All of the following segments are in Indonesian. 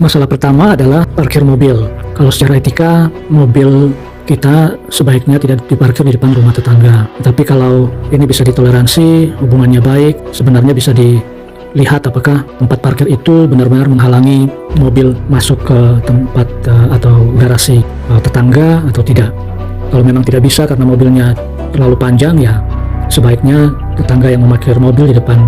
Masalah pertama adalah parkir mobil. Kalau secara etika, mobil kita sebaiknya tidak diparkir di depan rumah tetangga. Tapi kalau ini bisa ditoleransi, hubungannya baik, sebenarnya bisa dilihat apakah tempat parkir itu benar-benar menghalangi mobil masuk ke tempat atau garasi tetangga atau tidak. Kalau memang tidak bisa karena mobilnya terlalu panjang, ya sebaiknya tetangga yang memarkir mobil di depan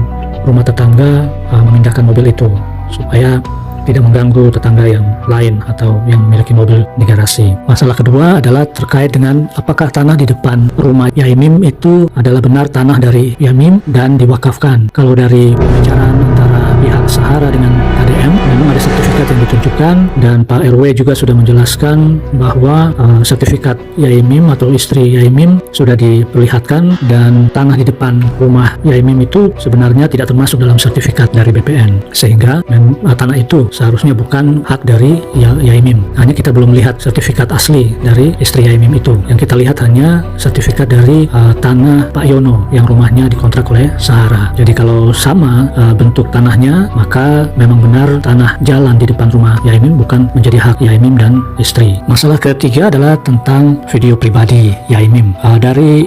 rumah tetangga memindahkan mobil itu supaya tidak mengganggu tetangga yang lain atau yang memiliki mobil di garasi. Masalah kedua adalah terkait dengan apakah tanah di depan rumah Yaimim itu adalah benar tanah dari Yaimim dan diwakafkan. Kalau dari pembicaraan antara pihak Sahara dengan KDM, memang ada sertifikat yang ditunjukkan dan Pak RW juga sudah menjelaskan bahwa sertifikat Yaimim atau istri Yaimim sudah diperlihatkan dan tanah di depan rumah Yaimim itu sebenarnya tidak termasuk dalam sertifikat dari BPN, sehingga tanah itu seharusnya bukan hak dari Yaimim. Hanya kita belum lihat sertifikat asli dari istri Yaimim itu. Yang kita lihat hanya sertifikat dari tanah Pak Yono yang rumahnya dikontrak oleh Sahara. Jadi kalau sama bentuk tanahnya, maka memang benar tanah jalan di depan rumah Yaimim bukan menjadi hak Yaimim dan istri. Masalah ketiga adalah tentang video pribadi Yaimim. Dari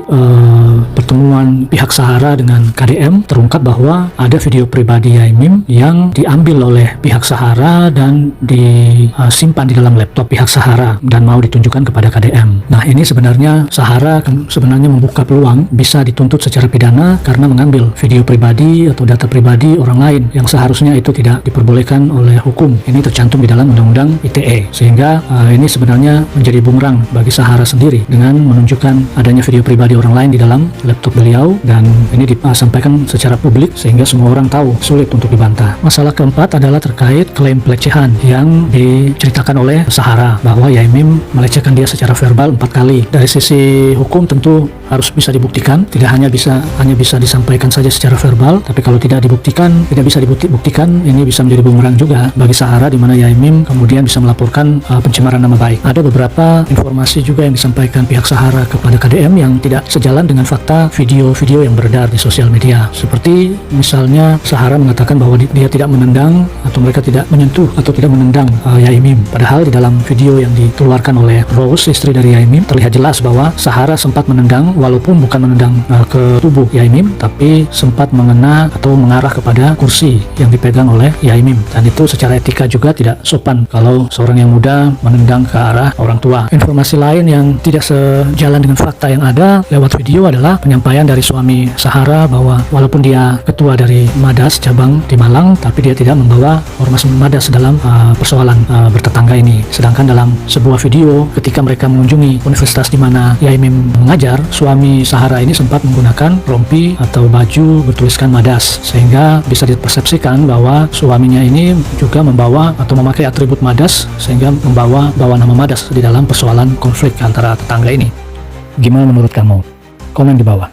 pertemuan pihak Sahara dengan KDM terungkap bahwa ada video pribadi Yaimim yang diambil oleh pihak Sahara dan disimpan di dalam laptop pihak Sahara dan mau ditunjukkan kepada KDM. Nah, ini sebenarnya Sahara sebenarnya membuka peluang bisa dituntut secara pidana karena mengambil video pribadi atau data pribadi orang lain yang seharusnya itu tidak diperbolehkan oleh hukum. Ini tercantum di dalam Undang-Undang ITE, sehingga ini sebenarnya menjadi bumerang bagi Sahara sendiri dengan menunjukkan adanya video pribadi orang lain di dalam laptop beliau, dan ini disampaikan secara publik sehingga semua orang tahu, sulit untuk dibantah. Masalah keempat adalah terkait klaim pelecehan yang diceritakan oleh Sahara bahwa Yaimim melecehkan dia secara verbal 4 kali. Dari sisi hukum tentu harus bisa dibuktikan, tidak hanya bisa disampaikan saja secara verbal, tapi kalau tidak bisa dibuktikan, ini bisa menjadi bumerang juga bagi Sahara, di mana Yaimim kemudian bisa melaporkan pencemaran nama baik. Ada beberapa informasi juga yang disampaikan pihak Sahara kepada KDM yang tidak sejalan dengan fakta video-video yang beredar di sosial media. Seperti misalnya Sahara mengatakan bahwa dia tidak menendang atau mereka tidak menyentuh atau tidak menendang Yaimim. Padahal di dalam video yang dikeluarkan oleh Rose, istri dari Yaimim, terlihat jelas bahwa Sahara sempat menendang, walaupun bukan menendang ke tubuh Yaimim, tapi sempat mengena atau mengarah kepada kursi yang dipegang oleh Yaimim. Dan itu secara etika juga tidak sopan kalau seorang yang muda menendang ke arah orang tua. Informasi lain yang tidak sejalan dengan fakta yang ada lewat video adalah penyampaian dari suami Sahara bahwa walaupun dia ketua dari Madas cabang di Malang, tapi dia tidak membawa ormas Madas dalam persoalan bertetangga ini. Sedangkan dalam sebuah video ketika mereka mengunjungi universitas di mana Yaimim mengajar, suami Sahara ini sempat menggunakan rompi atau baju bertuliskan Madas, sehingga bisa dipersepsikan bahwa suaminya ini juga membawa atau memakai atribut Madas, sehingga membawa nama Madas di dalam persoalan konflik antara tetangga ini. Gimana menurut kamu? Komen di bawah.